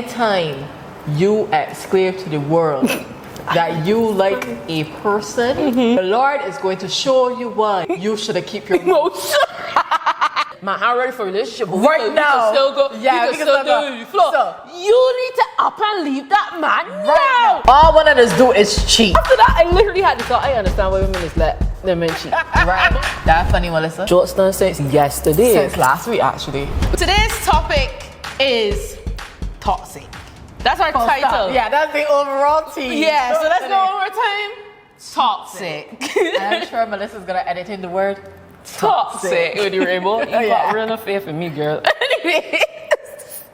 anytime you exclaim to the world that you like a person, the Lord is going to show you why you should keep your mouth. Man, I'm ready for a relationship. But Right we now. can still go. Yeah, we can still do the floor. So- you need to up and leave that man Right now. now. All one of us do is cheat. After that, I literally had to thought, I understand why women is let them men cheat. Right? That's funny, Melissa. Jokes done since yesterday. Since last week, actually. Today's topic is toxic. That's our title. Yeah, that's the overall team. Yeah, so let's go one more time. Toxic. And I'm sure Melissa's gonna edit in the word Toxic with the rainbow. You got real enough faith in me, girl.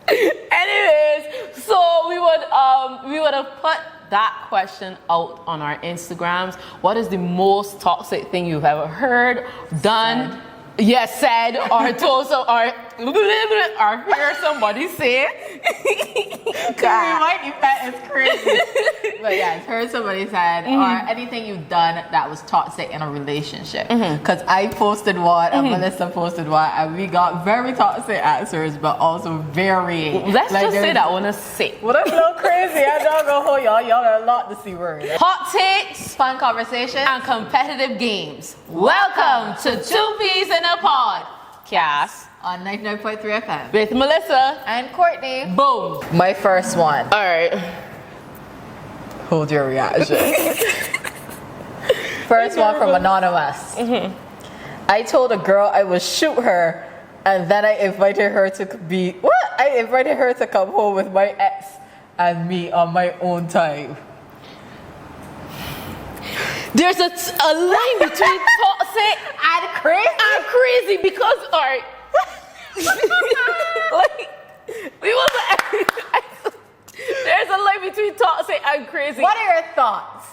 Anyways, so we would have put that question out on our Instagrams. What is the most toxic thing you've ever heard, done, said, or told or heard somebody say? might effect is crazy. But yeah, heard somebody said, or anything you've done that was toxic in a relationship. Because I posted one and Melissa posted one, and we got very toxic answers, but also very. Let's just say that one is sick. Well, that's a little crazy. I don't go hold y'all. Y'all are a lot to see word. Hot takes, Fun conversation. and competitive games. Welcome to Two Peas in a Pod. Cass On 99.3 FM. with Melissa. And Courtney. Boom. My first one. All right. Hold your reaction. First one from Anonymous. I told a girl I would shoot her, and then I invited her to I invited her to come home with my ex and me on my own time. There's a line between toxic And crazy. because, all right. Like, there's a line between toxic and crazy. What are your thoughts?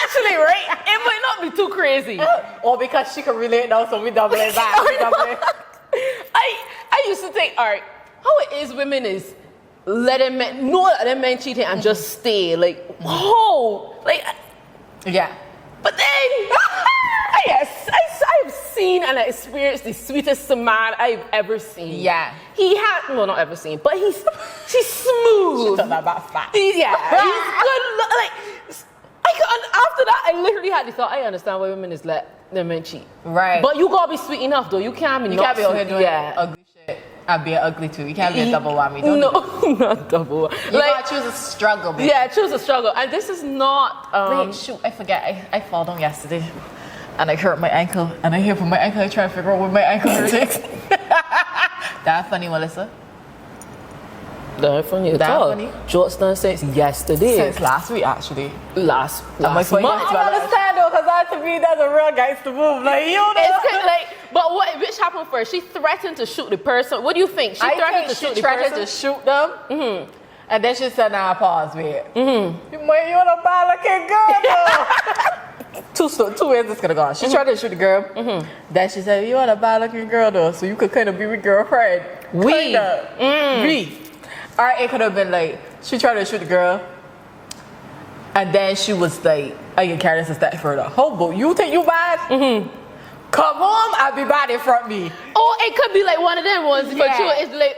Actually, right? It might not be too crazy. Or because she can relate now, so we double it back. We double it. I used to think, all right, how it is women is letting men know that them men cheating and just stay. Like, Yeah. but then, yes, I've seen and experienced the sweetest man I've ever seen. Yeah. He had, well, not ever seen, but she's smooth. Talking about fat. He's good. Like, after that, I literally had the thought, I understand why women is let them men cheat. Right. But you gotta be sweet enough, though. You can't be You not can't be out here sweet. doing ugly shit and being ugly too. You can't be a double whammy. Don't do that. No, not double. You gotta choose a struggle, baby. Yeah, choose a struggle. And this is not. Wait, shoot, I forget. I fell down yesterday and I hurt my ankle. And I hear from my ankle, I try to figure out what my ankle hurts. That funny, Melissa? That funny at That all. funny? Jokes done since yesterday. Since last week, actually. last I month. understand though, because that to me, that's a real gangster move. Like, you know. It's kind of like, but which happened first? She threatened to shoot the person. What do you think? She threatened to shoot the person. to shoot them. And then she said, nah, pause, wait. You want a bad looking girl, though. Two ways this could have gone. She tried to shoot the girl. Then she said, you want a bad looking girl, though, so you could kind of be with girlfriend. We. We. Or it could have been like, she tried to shoot the girl. And then she was like, I can carry this a step further. Hobo, you think you bad? Come home and be bad in front of me. Oh, it could be like one of them ones. Yeah. But it's like,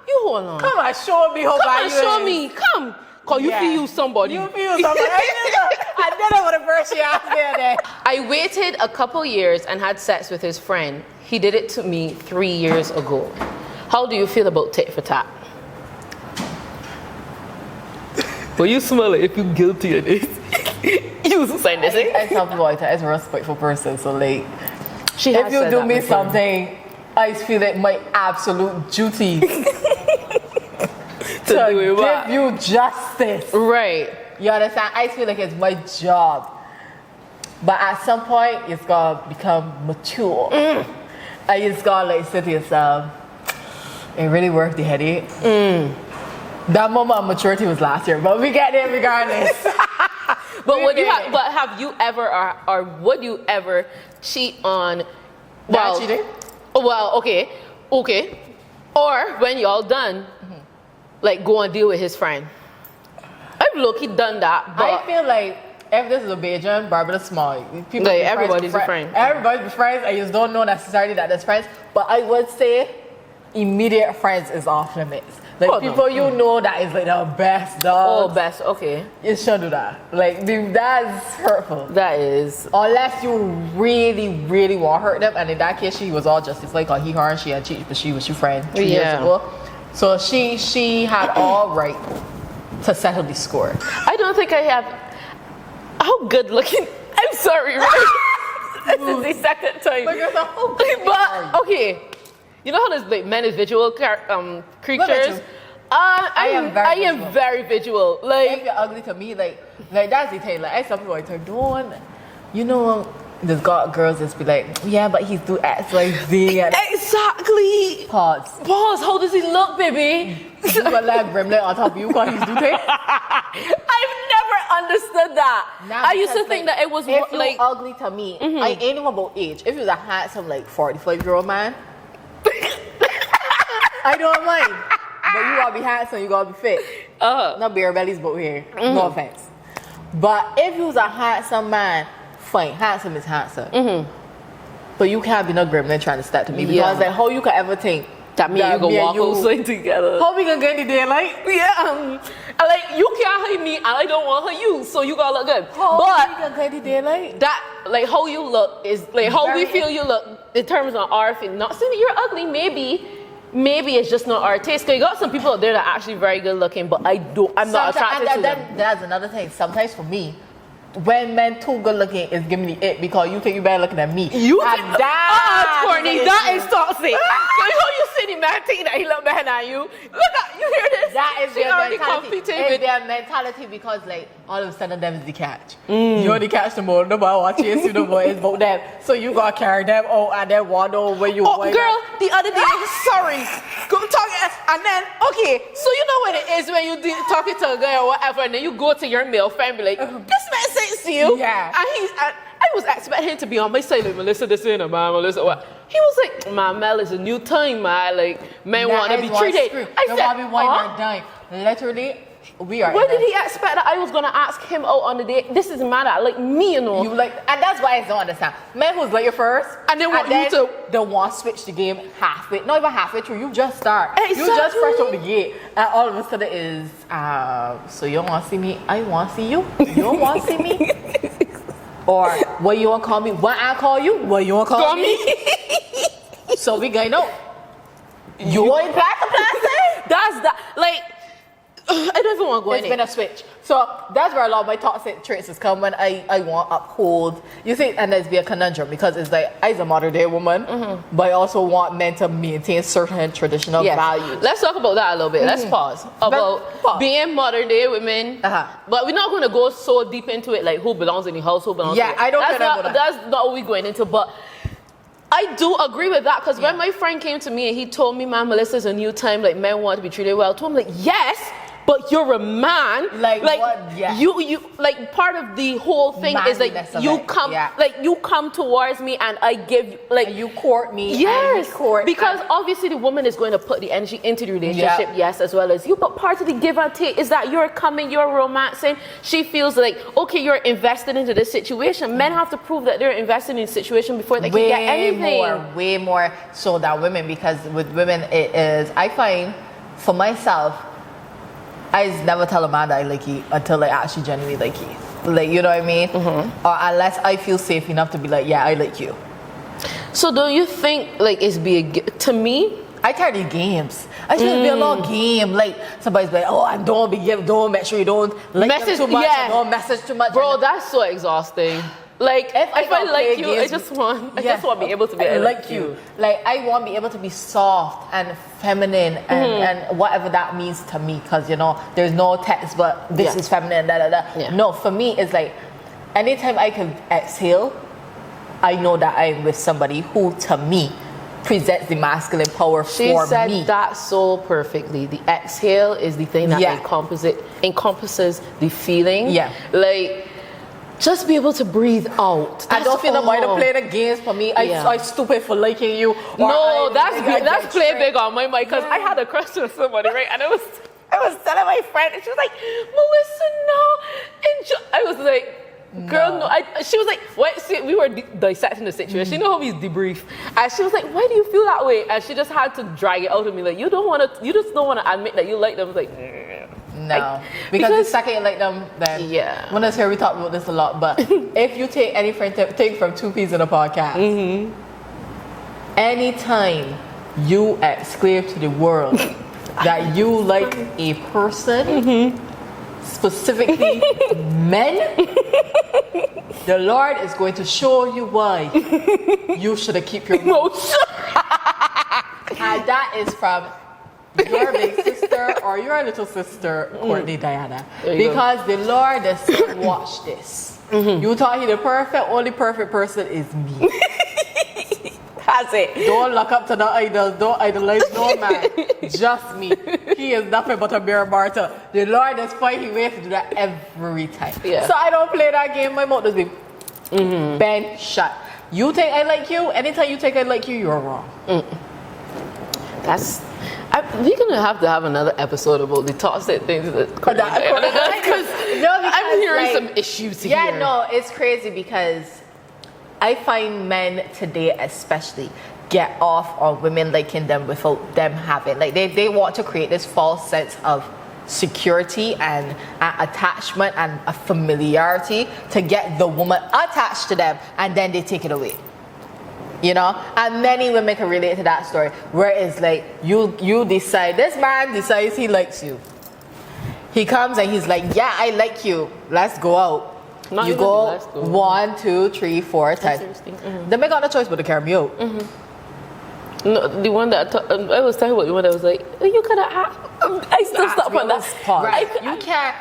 you hold on. Come on, show me how Come bad on, you show is. me. Come. Cause you Yeah. feel somebody. You feel something. I did it with a verse out there. I waited a couple years and had sex with his friend. He did it to me 3 years ago. How do you feel about tit for tat? Well, you smell it if you're guilty of this. You was saying this, eh? I tell people it's a respectful person, so like, She if has you said do that me before. something, I feel like my absolute duty To to do it what? give you justice. Right. You understand? I feel like it's my job. But at some point, it's gonna become mature. And it's gonna like say to yourself, it really worth the headache. That moment of maturity was last year, but we get there regardless. But have you ever or would you ever cheat on? Not cheating? Well, okay. Or when y'all done, like go and deal with his friend. I've low-key done that, but I feel like if this is a Bajan, Barbados small. People Like, be friends everybody's with a friend. Everybody's be friends, and you don't know necessarily that there's friends. But I would say immediate friends is off limits. Like Oh, no. people you know that is like the best Oh, dog. best. Okay. You shouldn't do that. Like that's hurtful. That is. Unless you really, really want to hurt them, and in that case, she was all justified because he, her, and she had cheated, but she was your friend 3 years Yeah. ago. So she had all right to settle the score. I don't think I have. How good looking. I'm sorry, right? This is the second time. Like, it's a whole- But okay, you know how there's like many visual creatures. you. I am very I am visual. very visual. If Like you're ugly to me, like that's the thing. Like I some people like don't, you know, there's got girls just be like, yeah, but he's do X, Y, Z, and exactly. pause. Pause. How does he look, baby? You got like gremlin on top of you because he's do things. I've never understood that. Nah, I used to because, think like, that it was if you like. ugly to me, I ain't even about age. If you're a handsome like 45-year-old man, I don't mind. But you gotta be handsome, you gotta be fit. Not bare bellies but here. No offense. But if you was a handsome man, fine, handsome is handsome. But you can't be no gremlin trying to step to me because Yeah. like how you can ever think That me and you me can and walk you- outside together. how we gonna get in the daylight? Yeah, I like you can't hurt me, and I don't want to hurt you, so you gotta look good. How But we gonna get in the daylight? that, like, how you look is like how we Very- feel you look determines on our feeling. Not saying that you're ugly, maybe it's just not our taste. Cause you got some people out there that are actually very good looking, but I'm not attracted to them. That's another thing. Sometimes for me, when men too good looking is giving me it because you think you better looking than me. You And think that Courtney, is that the is issue. toxic. How you sitting man thinking that he look better than you? Look at you hear this? That is she their already mentality. competing It's with. their mentality because like all of a sudden them is the catch. You only catch them all. Nobody watch chase you. Nobody is about them. So you gotta carry them out and then wander where you. Oh, where girl, the other day, sorry, go talk, and then, okay, so you know what it is when you talking to a guy or whatever, and then you go to your male friend, be like, this man says to you, Yeah. and I was expecting him to be on my side, like, Melissa, this ain't a man, Melissa, what? He was like, man, Mel, it's a new time, man, like, men want to be treated. I They said, want to be wine huh? or dime. Literally, we are. Why in did a- he expect that I was gonna ask him out on the date? This is matter, like me, you know. You like, and that's why I don't understand. Men who's like you first, And they want you to- they want to switch the game halfway, not even halfway through. You just start. You just Exactly. fresh out the gate, and all of a sudden is, so you don't want to see me? I want to see you. You don't want to see me? Or what you want to call me? What I call you? What you want to call me? So we going out. You ain't plastic. That's that, like, I don't even want to go in It's it. been a switch. So that's where a lot of my toxic traits is come when I want to uphold. You see, and there's be a conundrum because it's like, I'm a modern day woman, but I also want men to maintain certain traditional Yes. values. Let's talk about that a little bit. Let's pause about pause. being modern day women. Uh-huh. But we're not going to go so deep into it, like who belongs in the house, who belongs. Yeah, to I don't that's care not, about that. That's not what we're going into. But I do agree with that because when my friend came to me and he told me, "Man, Melissa's a new time. Like men want to be treated well." I told him, like, yes. But you're a man. Like what? Yeah. You like part of the whole thing is like Manliness of you it, come yeah. like you come towards me and I give you like And you court me. and yes, you court, because and- obviously the woman is going to put the energy into the relationship, yes, as well as you. But part of the give and take is that you're coming, you're romancing. She feels like, okay, you're invested into this situation. Men have to prove that they're invested in the situation before they can get anything. Way more so than women, because with women it is, I find for myself, I just never tell a man that I like you until I actually genuinely like you. Like, you know what I mean? Or unless I feel safe enough to be like, yeah, I like you. So do you think like it's to me? I try these games. I should be a little game. Like somebody's like, oh, and don't make sure you don't like them Message- too much. yeah. And don't message too much. Bro, And- that's so exhausting. Like if I gotta like play you, I games- just want Yeah. to be able to be I like you. Like I want to be able to be soft and feminine and whatever that means to me, because you know there's no text, but this Yeah. is feminine. Da da da. Yeah. No, for me it's like anytime I can exhale, I know that I'm with somebody who to me presents the masculine power She for said me. that so perfectly. The exhale is the thing that Yeah. encompasses the feeling. Yeah. Like just be able to breathe out. I don't feel the mind to all. play the games for me. Yeah. I stupid for liking you. or No, I- that's I big, that's get play tricked. big on my mind because I had a crush on somebody, right? And I was telling my friend, and she was like, Melissa, no. And I was like, Girl, no. She was like, "What?" See, we were dissecting the situation. You know how we debrief, and she was like, "Why do you feel that way?" And she just had to drag it out of me, like, "You just don't want to admit that you like them." I was like, no, because the second you like them, then yeah. When I was here, we talk about this a lot. But if you take any thing from Two Peas in a podcast, anytime you exclaim to the world that you like a person, specifically men, the Lord is going to show you why you should have keep your mouth. And that is from your big sister or your little sister, Courtney Diana. Because the Lord has said, watch this. You thought he the only perfect person is me. Has it. Don't look up to the idols, don't idolize no man. Just me. He is nothing but a mere mortal. The Lord is finding ways to do that every time. Yeah. So I don't play that game, my mouth does be bend shut. You think I like you, anytime you think I like you, you're wrong. We're gonna have to have another episode about the toxic things because I'm hearing some issues here. Yeah, no, it's crazy because I find men today especially get off on women liking them without them having, like, they want to create this false sense of security and attachment and a familiarity to get the woman attached to them, and then they take it away. You know, and many women can relate to that story, where it's like you decide, this man decides he likes you. He comes and he's like, yeah, I like you. Let's go out. Not you even go let's go. 1, 2, 3, 4 times. They make got no choice but to carry me out. No, the one that I was talking about, the one that was like, you could have. I still stop on that spot. Right. You can't.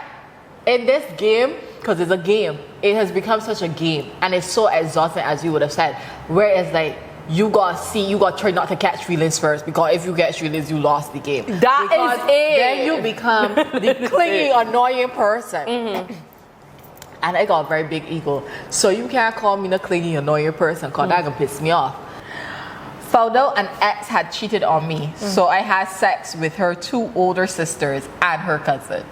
In this game, because it's a game, it has become such a game, and it's so exhausting, as you would have said. Whereas, like, you gotta try not to catch feelings first, because if you catch feelings, you lost the game. That is it. Then you become the clingy, annoying person. And I got a very big ego, so you can't call me the clingy, annoying person, because that can piss me off. Found out an ex had cheated on me, so I had sex with her 2 older sisters and her cousin.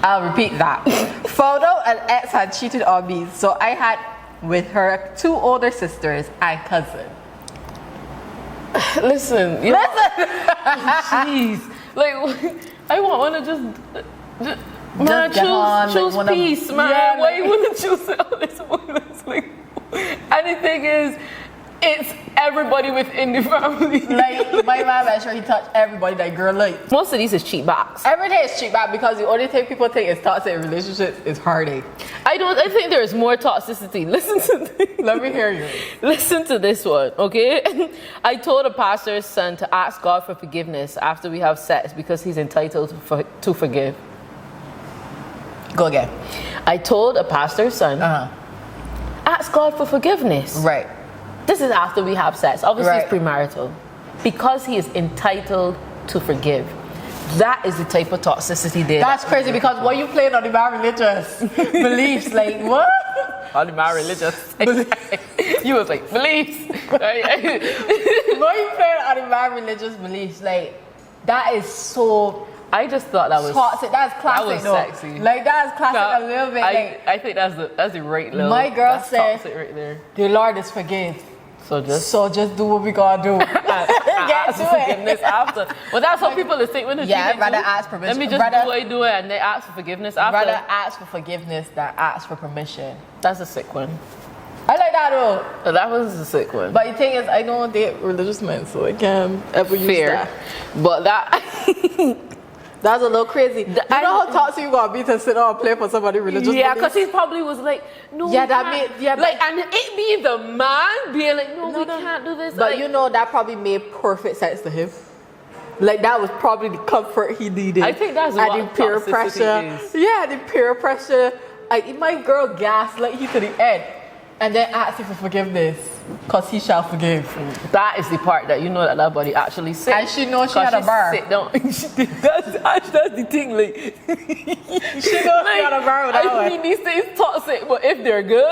I'll repeat that. Found out an ex had cheated on me, so I had with her 2 older sisters and cousin. Listen. Jeez. Like, I want to just choose peace, man. Yeah, why you want to choose all this violence? Like, and the thing is, it's everybody within the family. Like, my mom, I'm sure he touched everybody that girl like. Most of these is cheat backs. Every day is cheat back, because the only thing people think is toxic in relationships is heartache. I think there is more toxicity. Listen to this. Let me hear you. Listen to this one, okay? I told a pastor's son to ask God for forgiveness after we have sex because he's entitled to forgive. Go again. I told a pastor's son, ask God for forgiveness. Right. This is after we have sex. Obviously, Right. it's premarital. Because he is entitled to forgive. That is the type of toxicity there. That's crazy, because when you playing on the bad religious beliefs, like, what? On the my religious. You was like, beliefs. When you playing on the bad religious beliefs, like, that is so I just thought that was toxic. That's classic, that was though. sexy. Like, that's classic a little bit. I think that's the right level. My girl that's said, toxic right there. the Lord is forgive. So just do what we gotta do. ask for forgiveness after. Well, that's how people is think when they rather ask permission. Let me just do what I do it, and they ask for forgiveness after. Rather ask for forgiveness than ask for permission. That's a sick one. I like that though. That was a sick one. But the thing is, I don't date religious men, so I can't ever use that. But that. That's a little crazy. You know how toxic you gotta be to sit down and play for somebody religious? Yeah, because he probably was like, no. Yeah, that made like, and it being the man being like, no, we can't do this. But like, you know, that probably made perfect sense to him. Like, that was probably the comfort he needed. I think that's and what the peer toxicity pressure. is. Yeah, the peer pressure. Like, my girl gaslight he to the end, and then asked him for forgiveness, because he shall forgive. That is the part that you know that body actually said. And she knows she had a bar. Sit down. that's the thing. Like, She knows she had a bar with that I one. mean, these things toxic, but if they're good,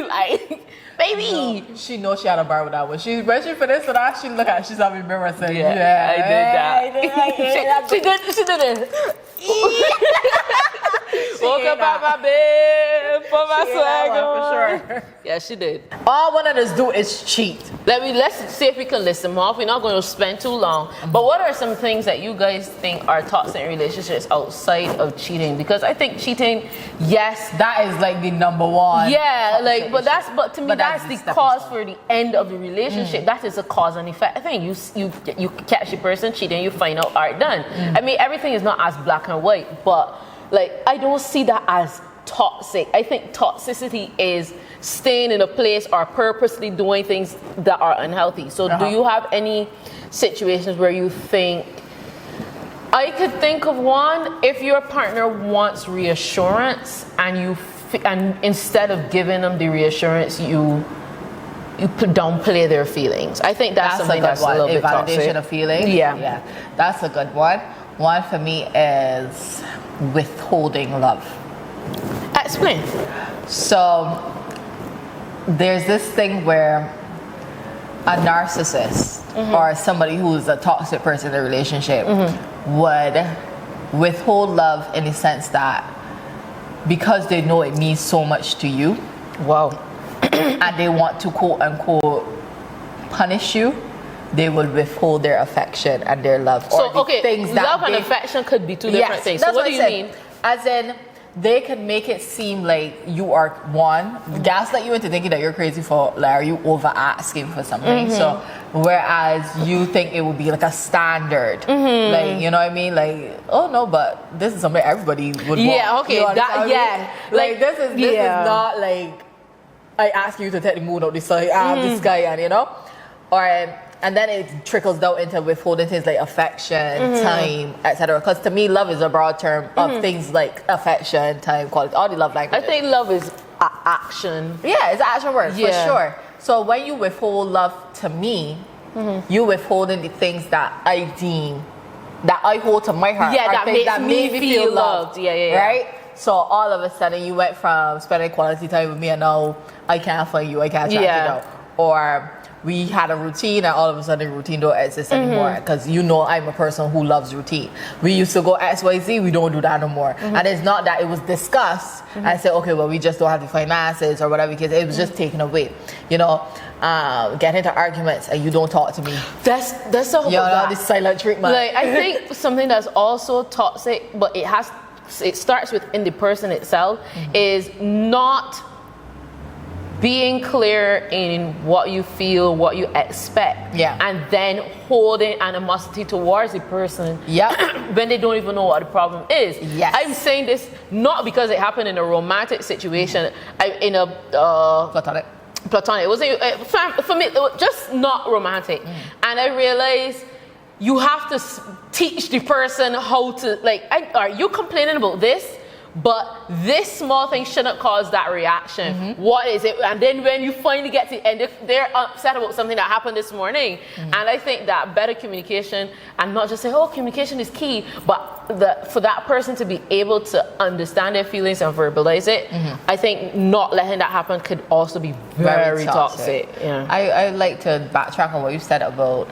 like, baby. No, she knows she had a bar with that one. When she finished with that, she look at she's on the mirror and say, Yeah, I did that. She did She did it. Spoke ain't about that. my babe, for my She ain't that swagger. one, for sure. Yeah, she did. All one of us do is cheat. Let's see if we can list them off. We're not going to spend too long. But what are some things that you guys think are toxic in relationships outside of cheating? Because I think cheating, yes, That is like the number one. yeah, toxic but to me But that's that's the the stepping cause stone. for the end of the relationship. That is a cause and effect. I think you catch the person cheating, you find out, all right, done. I mean, everything is not as black and white, but like I don't see that as toxic. I think toxicity is staying in a place or purposely doing things that are unhealthy. So do you have any situations where you think, I could think of one, if your partner wants reassurance and and instead of giving them the reassurance, you downplay their feelings. I think that's something that's a little bit toxic. Validation of feelings. Yeah. That's a good one. One for me is withholding love. Explain. So there's this thing where a narcissist or somebody who's a toxic person in a relationship would withhold love in the sense that because they know it means so much to you Wow. and they want to quote unquote punish you, they will withhold their affection and their love. So, or the okay, things that love and they- affection could be two different things. So That's what do I you said. mean? As in, they can make it seem like you are one, gaslight you into thinking that you're crazy for, like, are you over asking for something? So, whereas you think it would be like a standard, like, you know what I mean? Like, oh no, but this is something everybody would Yeah, want. okay, You understand that- what I mean? yeah. Like, this is Yeah. not like, I ask you to take the moon out this side, this guy, and you know? Or, and then it trickles down into withholding things like affection, time, etc. Because to me, love is a broad term of things like affection, time, quality, all the love I languages. think love is action. Yeah, it's an action word Yeah. for sure. So when you withhold love to me, you withholding the things that I deem, that I hold to my heart. Yeah, are that things makes me make feel loved. Yeah. Right? So all of a sudden you went from spending quality time with me and now I can't find you, I can't track Yeah. you down. Or we had a routine and all of a sudden routine don't exist anymore because you know I'm a person who loves routine. We used to go XYZ, we don't do that no more. And it's not that it was discussed and said, okay, well, we just don't have the finances or whatever, because it was just taken away. You know, get into arguments and you don't talk to me. That's the whole You know, that. this silent treatment. Like, I think something that's also toxic, but it starts within the person itself, is not being clear in what you feel, what you expect, Yeah. and then holding animosity towards the person Yep. when they don't even know what the problem is. Yes. I'm saying this not because it happened in a romantic situation, in a Platonic. platonic. It was for me, it was just not romantic. And I realized you have to teach the person how to, like, are you complaining about this? But this small thing shouldn't cause that reaction. What is it? And then when you finally get to the end, they're upset about something that happened this morning. And I think that better communication, and not just say, oh, communication is key, but for that person to be able to understand their feelings and verbalize it, I think not letting that happen could also be very toxic. Yeah. I like to backtrack on what you said about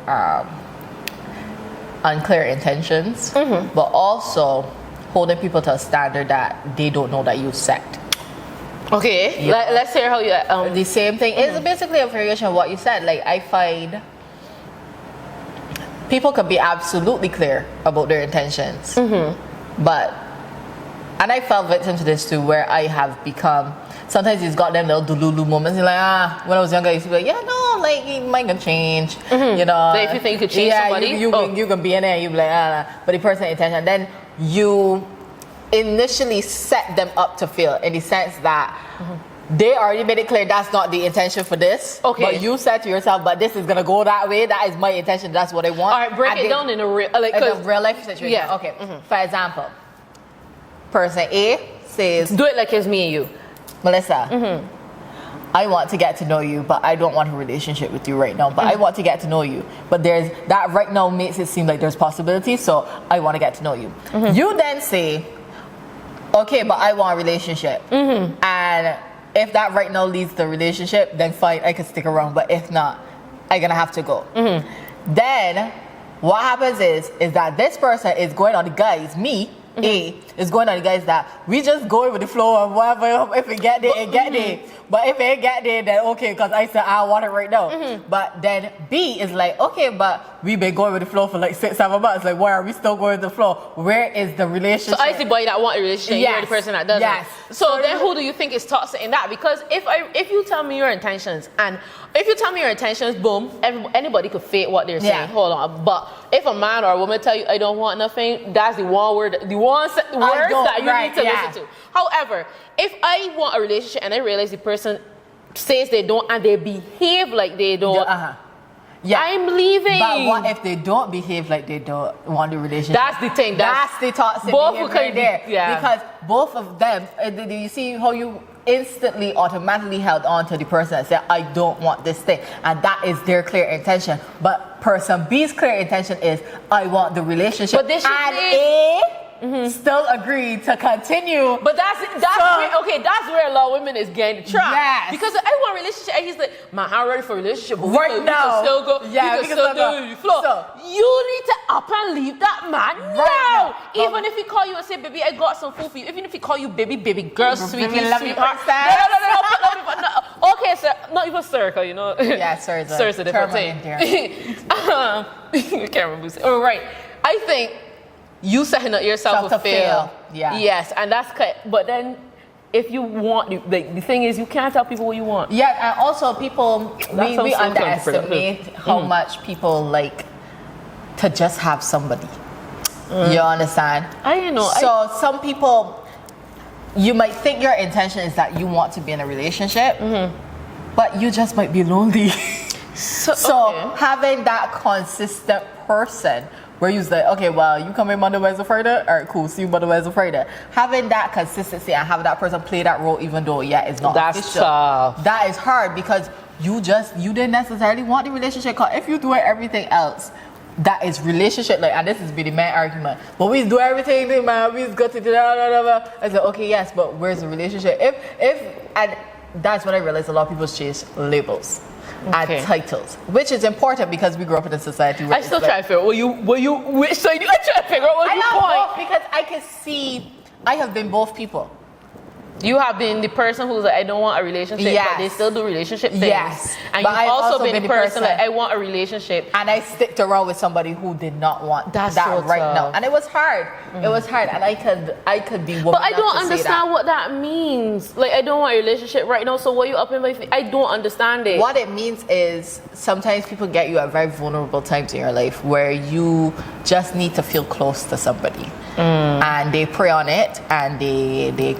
unclear intentions, but also holding people to a standard that they don't know that you've set. Okay, Yeah. let's hear how you. The same thing is basically a variation of what you said. Like, I find people can be absolutely clear about their intentions, but, and I fell victim to this too, where I have become, sometimes it's got them little delulu moments. You're like, when I was younger, I used to be like, yeah, no, like, it might gonna change, you know. Like, if you think you could change somebody? You can be in there, you be like, but the person intention, then you initially set them up to fail in the sense that they already made it clear that's not the intention for this. Okay. But you said to yourself, but this is gonna go that way. That is my intention. That's what I want. All right, break it down in a real, like, in a 'cause- real life situation. Yeah. Okay. For example, person A says, do it like it's me and you. Melissa, I want to get to know you, but I don't want a relationship with you right now. But I want to get to know you. But there's that right now makes it seem like there's possibilities, so I want to get to know you. You then say, okay, but I want a relationship. And if that right now leads to a relationship, then fine, I can stick around. But if not, I'm gonna have to go. Then what happens is that this person is going on the guys, me, A is going on the guys that we just going with the flow and whatever. If it get there, it get there. But if it ain't get there, then okay, because I said I want it right now. But then B is like, okay, but we've been going with the flow for like 6-7 months. Like, why are we still going with the flow? Where is the relationship? So I see boy that want a relationship, you're the person that doesn't. Yes. So then who do you think is toxic in that? Because if you tell me your intentions, and if you tell me your intentions, boom, anybody could fake what they're saying. Hold on. But if a man or a woman tell you I don't want nothing, that's the one word, the one word that you need to listen to. However, if I want a relationship and I realize the person says they don't and they behave like they don't, I'm leaving. But what if they don't behave like they don't want the relationship? That's the thing. That's the toxic behavior right there. Yeah. Because both of them, do you see how you instantly, automatically held on to the person and said, I don't want this thing. And that is their clear intention. But person B's clear intention is, I want the relationship. But this and A still agreed to continue. But that's where a lot of women is getting trapped. Yes. Because I want a relationship, and he's like, man, I'm ready for a relationship. But right now. We can still go. Yeah, we can still do the flow. So, you need to up and leave that man now. Even if he call you and say, baby, I got some food for you. Even if he call you baby girl, sweetie, sweetheart. No. Okay, sir. Not even sir, cause you know. Yeah, sir's a different thing. You can't remember. All right. I think you setting up yourself to fail. Yeah. Yes, and that's but then if you want, the thing is, you can't tell people what you want. Yeah, and also people, we underestimate how much people like to just have somebody. You understand? I know. So some people, you might think your intention is that you want to be in a relationship, but you just might be lonely. So having that consistent person where you're like, okay, well, you come in Monday, Wednesday, Friday? All right, cool, see you Monday, Wednesday, Friday. Having that consistency and having that person play that role even though, it's not official. Tough. That is hard because you didn't necessarily want the relationship. Cause if you do everything else, that is relationship, like, and this is be the main argument. But we do everything, man, we got to do that. I said, okay, yes, but where's the relationship? And that's when I realized a lot of people chase labels. And titles, which is important because we grew up in a society where I still try to figure out which side I try to figure out what you point. Because I can see I have been both people. You have been the person who's like, I don't want a relationship, but they still do relationship things. Yes. And you've also been the person like, I want a relationship. And I sticked around with somebody who did not want that so right tough. now. And it was hard. It was hard. And I could be woman. But I don't understand what that means. Like, I don't want a relationship right now, so what you up in my face? I don't understand it. What it means is sometimes people get you at very vulnerable times in your life where you just need to feel close to somebody. And they prey on it and they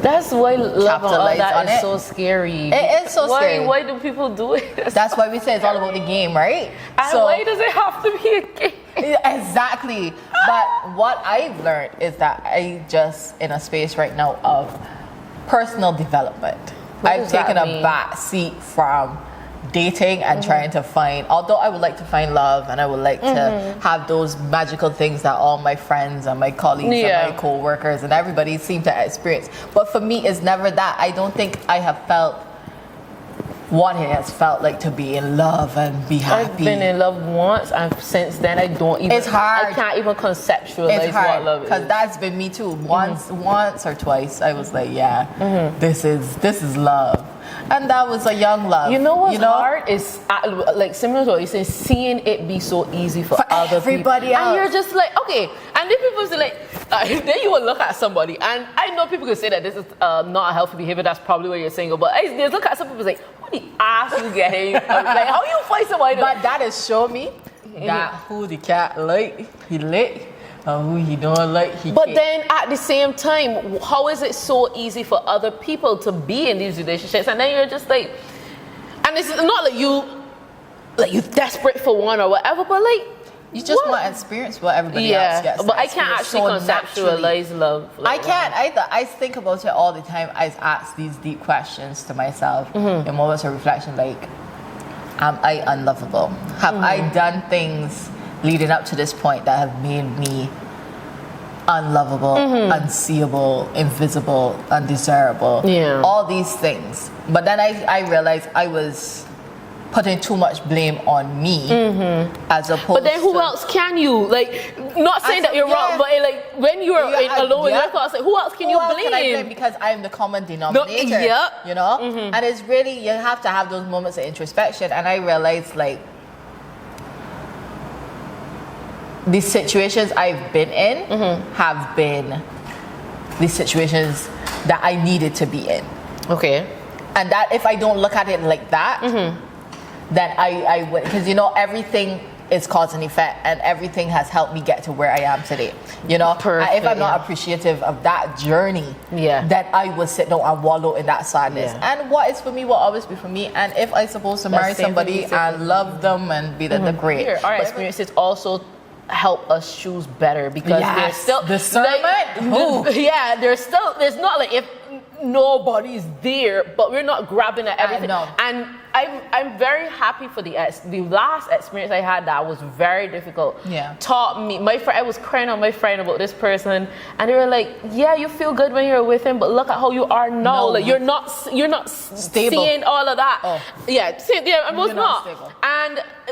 that's why love and all that is so scary. It is so scary. Why do people do it? That's why we say it's all about the game, right? And why does it have to be a game? Exactly. But what I've learned is that I just in a space right now of personal development. I've taken a back seat from dating and trying to find, although I would like to find love and I would like to have those magical things that all my friends and my colleagues and my co-workers and everybody seem to experience. But for me, it's never that. I don't think I have felt what it has felt like to be in love and be happy. I've been in love once and since then I don't even, it's hard. I can't even conceptualize what love is. Because that's been me too. Once or twice I was like, this is love. And that was a young love. You know what's hard is like similar to what you say, seeing it be so easy for other everybody people. else. And you're just like, okay. And then people say like, then you will look at somebody, and I know people can say that this is not a healthy behavior. That's probably why you're single. But I just look at some people like, what the ass you getting? Like, how you fight somebody? But that is show me that who the cat like, he lit. Who he don't like, he But can't. then at the same time, how is it so easy for other people to be in these relationships? And then you're just like, and it's not like you're desperate for one or whatever, but like, you just want to experience what everybody else gets. But I can't actually conceptualize love. I can't either. I think about it all the time. I ask these deep questions to myself in moments of reflection, like, am I unlovable? Have I done things leading up to this point that have made me unlovable, unseeable, invisible, undesirable? All these things. But then I realized I was putting too much blame on me as opposed But then who to, else can you? Like, not saying that you're wrong, but like when you're alone with your thoughts, like who else can you else blame? can I blame? Because I'm the common denominator. You know? And it's really, you have to have those moments of introspection. And I realized, like, these situations I've been in have been these situations that I needed to be in. Okay. And that if I don't look at it like that, then I would, because you know, everything is cause and effect, and everything has helped me get to where I am today. You know, Perfect, if I'm not appreciative of that journey, then I will sit down and wallow in that sadness. And what is for me will always be for me. And if I'm supposed to marry somebody and love them and be the great, Our experiences also help us choose better, because there's still discernment. Like, there's not like if nobody's there, but we're not grabbing at everything. And I'm very happy for the last experience I had that was very difficult. Taught me, I was crying on my friend about this person, and they were like, yeah, you feel good when you're with him, but look at how you are now. Like you're not stable. Seeing all of that. I was not.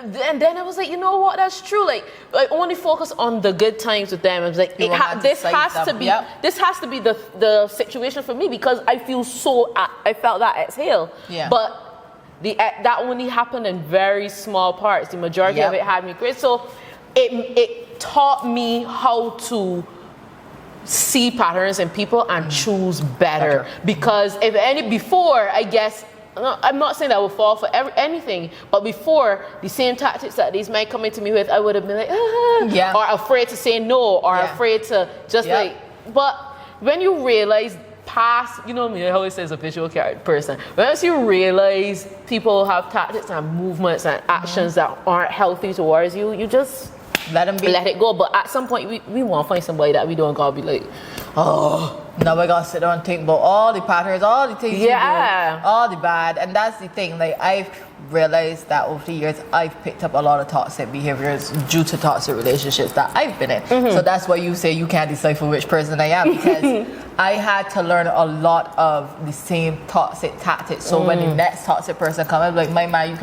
And then I was like, you know what, that's true. Like I only focus on the good times with them. I was like, this has to be the situation for me, because I felt that exhale. But that only happened in very small parts. The majority of it had me great. So it taught me how to see patterns in people and choose better. Because before, I guess, I'm not saying that I would fall for anything, but before, the same tactics that these men come into me with, I would have been like, or afraid to say no, or afraid to just like, but when you realize past, you know me, I always say as a visual person, once you realize people have tactics and movements and actions that aren't healthy towards you, you just let it go. But at some point, we want to find somebody that we don't gotta be like, now we gotta sit down and think about all the patterns, all the things you do, all the bad. And that's the thing, like I've realized that over the years I've picked up a lot of toxic behaviors due to toxic relationships that I've been in. So that's why you say you can't decipher which person I am, because I had to learn a lot of the same toxic tactics. So when the next toxic person comes, I'm like, my man, you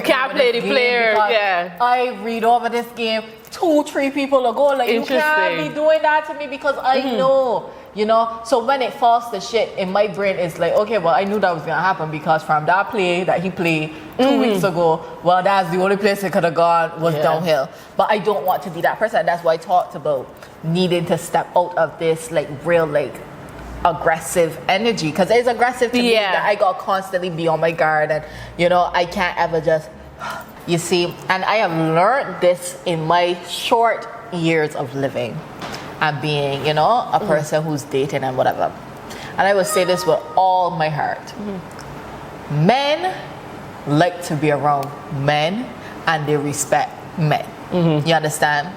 can't play the player. I read over this game 2-3 people ago, like you can't be doing that to me, because I know. You know, so when it falls to shit in my brain, it's like, okay, well, I knew that was gonna happen, because from that play that he played 2 weeks ago, well, that's the only place it could have gone was downhill. But I don't want to be that person. That's why I talked about needing to step out of this like real like aggressive energy, because it's aggressive to me that I gotta constantly be on my guard, and you know, I can't ever just, you see. And I have learned this in my short years of living and being, you know, a person who's dating and whatever. And I will say this with all my heart. Men like to be around men, and they respect men. You understand?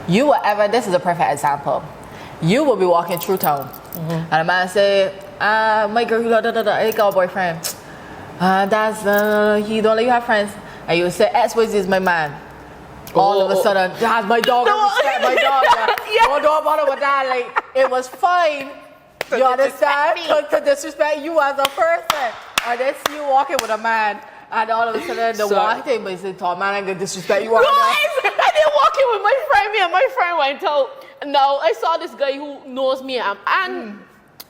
This is a perfect example. You will be walking through town, and a man say, my girl, I got a boyfriend. He don't let you have friends. And you say, XYZ is my man. All of a sudden, that's my dog. I respect my dog. Don't bother with that. Like, it was fine. You understand? To disrespect you as a person. And then see you walking with a man, and all of a sudden the one thing, but he said, "Tom, man, I'm gonna disrespect you." I didn't walking with my friend. Me and my friend went out. Now I saw this guy who knows me and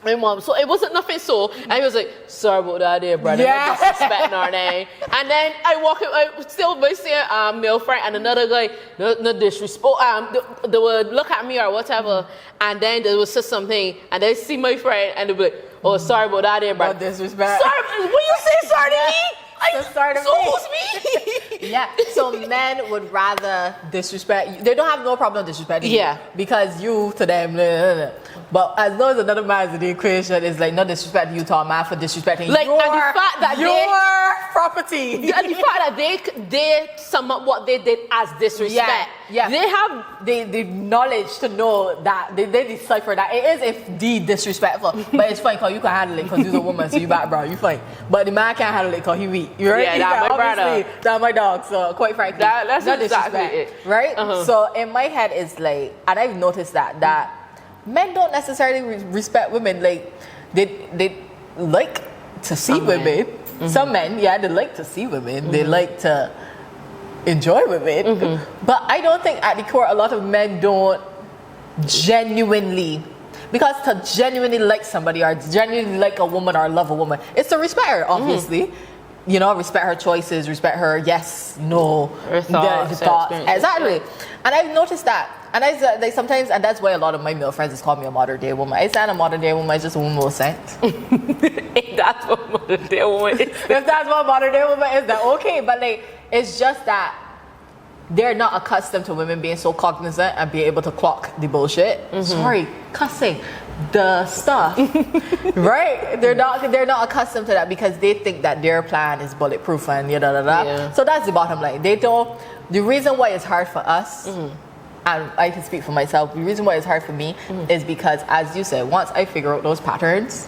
my mom, so it wasn't nothing. So, and he was like, "Sorry about that, there, brother. Not disrespecting our name." And then I still by saying male friend and another guy, no disrespect. They would look at me or whatever, and then they would say something, and they see my friend, and they would be like, "Oh, sorry about that, there, brother." No disrespect. Sorry, when you say sorry to me. Who's me? So men would rather disrespect you. They don't have no problem disrespecting you, because you to them, blah, blah, blah. But as long as another man's in the equation, it's like not disrespecting you to a man for disrespecting like, and the fact that your property. And the fact that they sum up what they did as disrespect. They have the knowledge to know that they decipher that it is disrespectful. But it's fine because you can handle it because you're a woman, so you back, bro, you fine. But the man can't handle it because he weak. You right? Yeah, that's my brother. That's my dog. So quite frankly, that's not exactly disrespect, it. Right? So in my head, it's like, and I've noticed that men don't necessarily respect women. Like they like to see women. Some men, yeah, they like to see women. They like to enjoy women. But I don't think at the core a lot of men don't genuinely, because to genuinely like somebody or genuinely like a woman or love a woman, it's to respect her, obviously. You know, respect her choices, respect her yes, no, Her thoughts, her experiences. Exactly. And I've noticed that. And I like sometimes, and that's why a lot of my male friends just call me a modern day woman. I say I'm a modern day woman, it's just a woman with sense. If that's what modern day woman is. If that's what modern day woman is, then okay. But like, it's just that they're not accustomed to women being so cognizant and being able to clock the bullshit. Sorry, cussing. The stuff. Right? They're not accustomed to that because they think that their plan is bulletproof and Yeah. So that's the bottom line. They don't. The reason why it's hard for us, and I can speak for myself, the reason why it's hard for me is because, as you said, once I figure out those patterns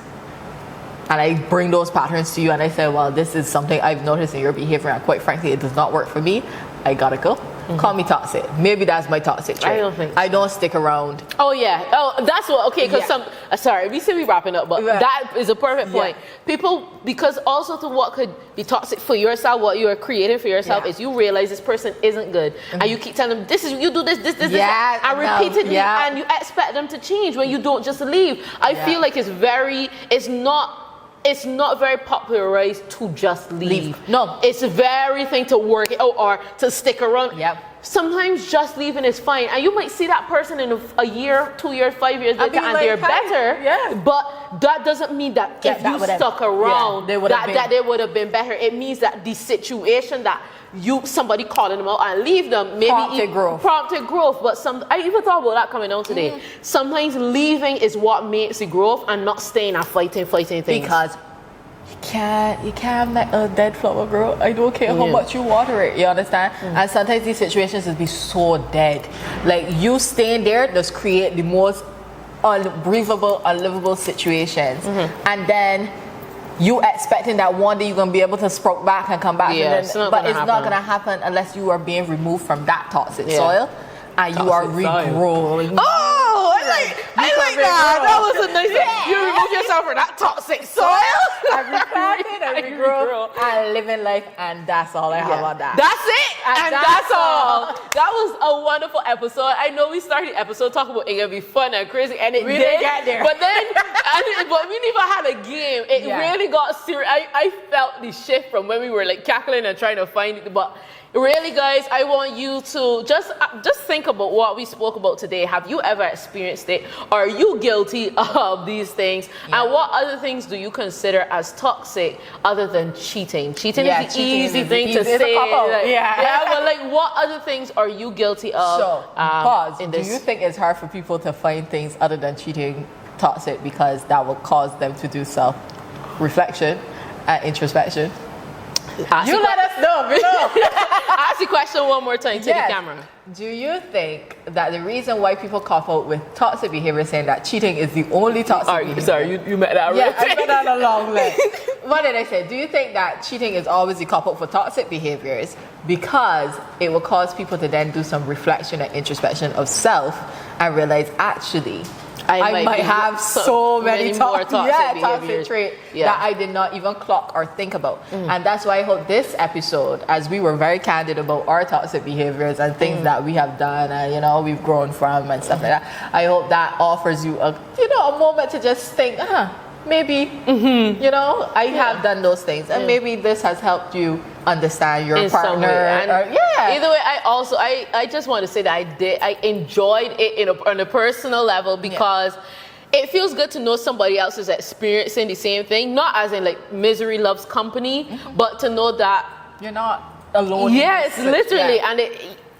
and I bring those patterns to you and I say, well, this is something I've noticed in your behavior and quite frankly it does not work for me, I gotta go. Call me toxic. Maybe that's my toxic trait. I don't think so. I don't stick around. Oh yeah. Oh, that's what. Okay, because Yeah. sorry, we say we wrapping up, but Yeah. that is a perfect point. Yeah. People, because also to what could be toxic for yourself, what you are creating for yourself, Yeah. is you realize this person isn't good, and you keep telling them this is you do this, Yeah, and no, repeatedly, yeah. and you expect them to change when you don't just leave. I feel like it's not very popularized to just leave. No. It's a very thing to work out or to stick around. Yep. Sometimes just leaving is fine. And you might see that person in a year, 2 years, 5 years later, and they're better. Yeah. But that doesn't mean that Yeah, if that you would have- stuck around, yeah, they would have that they would have been better. It means that the situation that somebody calling them out and leave them maybe prompted growth. But I even thought about that coming on today. Sometimes leaving is what makes the growth and not staying and fighting things. Because you can't make a dead flower grow. I don't care how much you water it, you understand? And sometimes these situations just be so dead. Like you staying there just create the most unbreathable, unlivable situations. And then you expecting that one day you're gonna be able to sprout back and come back. Yeah, and then, but it's not gonna happen unless you are being removed from that toxic soil and you are regrowing. Oh, I like that. That was a nice. You remove yourself from that toxic soil. I replanted, I regrow, and living life, and that's all I have on that. That's it, and that's all. That was a wonderful episode. I know we started the episode talking about it gonna be fun and crazy, and it We did. didn't get there. But then, but we never had a game. It really got serious. I felt the shift from when we were like cackling and trying to find it, but. Really, guys, I want you to just think about what we spoke about today. Have you ever experienced it? Are you guilty of these things? Yeah. And what other things do you consider as toxic other than cheating? Cheating is the easy thing to say. But like, what other things are you guilty of? So, pause. Do you think it's hard for people to find things other than cheating toxic because that will cause them to do self-reflection and introspection? You let us know below. Ask the question one more time to the camera. Do you think that the reason why people cop out with toxic behavior, saying that cheating is the only toxic behavior? Sorry, you met that right? Yeah, I met that a long way. What did I say? Do you think that cheating is always the cop out for toxic behaviors because it will cause people to then do some reflection and introspection of self and realize actually I might have so many more toxic traits that I did not even clock or think about. And that's why I hope this episode, as we were very candid about our toxic behaviors and things that we have done and we've grown from and stuff like that, I hope that offers you a moment to just think, maybe I have done those things and maybe this has helped you understand your partner. Either way, I just want to say that I enjoyed it on a personal level because it feels good to know somebody else is experiencing the same thing, not as in like misery loves company, but to know that you're not alone. Yes, literally, and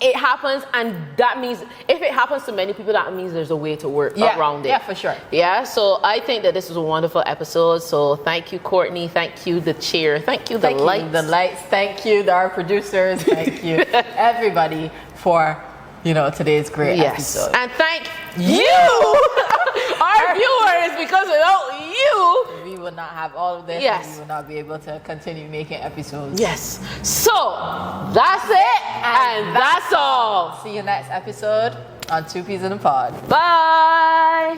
it happens, and that means if it happens to many people, that means there's a way to work around it. Yeah, for sure. Yeah, so I think that this was a wonderful episode. So thank you, Courtney. Thank you, the chair. Thank you, the lights. Thank you, our producers. Thank you, everybody, for today's great episode. And thank you, our viewers, because without you, we would not have all of this. Yes. And we would not be able to continue making episodes. Yes. So that's it, and that's all. See you next episode on Two Peas in a Pod. Bye.